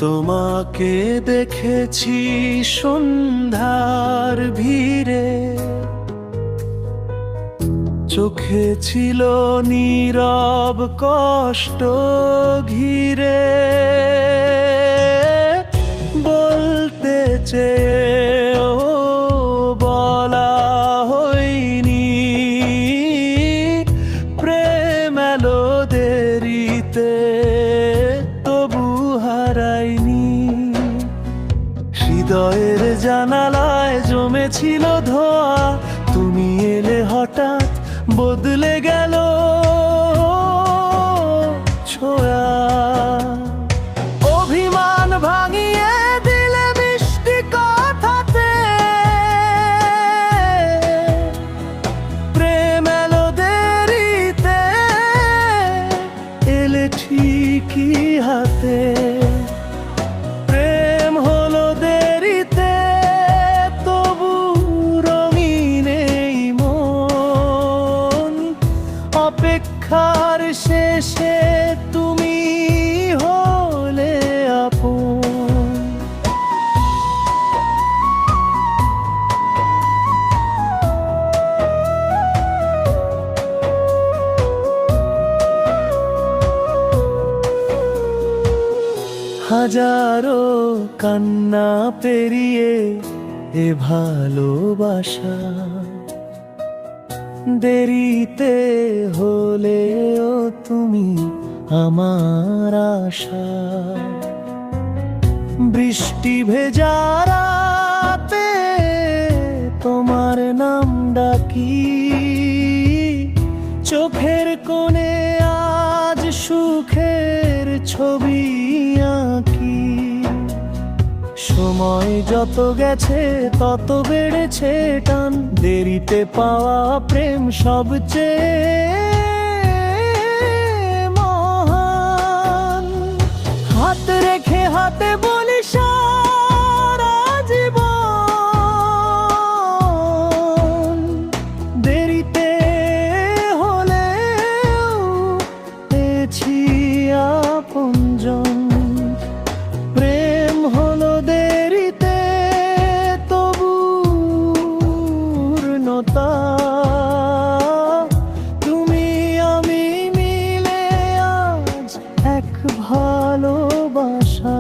তোমাকে দেখেছি সন্ধ্যার ভিড়ে, চোখে ছিল নীরব কষ্ট ঘিরে। বলতে চেয়েও বলা হয়নি, প্রেম এলো দেরিতে তবু হারাইনি। হৃদয়ের জানালায় জমেছিল ধোয়া, তুমি এলে হঠাৎ বদলে গেল ছোঁয়া। অভিমান ভাঙিয়ে দিলে মিষ্টি কথাতে, প্রেম এলো দেরিতে এলে ঠিকই হাতে। প্রেম হলো দেরিতে তবু রঙিন এই মন। অপেক্ষার শেষে তুমি হলে আপন। হাজারো কান্না পেরিয়ে এ ভালোবাসা, দেরিতে হলেও তুমি আমার আশা। বৃষ্টি ভেজা রাতে তোমার নাম ডাকি, চোখের কোণে আজ সুখের ছবি আঁকি। সময় যত গেছে তত বেড়েছে টান, দেরিতে পাওয়া প্রেম সবচেয়ে মহান। হাত রেখে হাতে বলি সারা জীবন, দেরিতে হলেও পেয়েছি আপনজন। প্রেম হলো দেরিতে তবু পূর্ণতা। তুমি আমি মিলে আজ এক ভালোবাসা।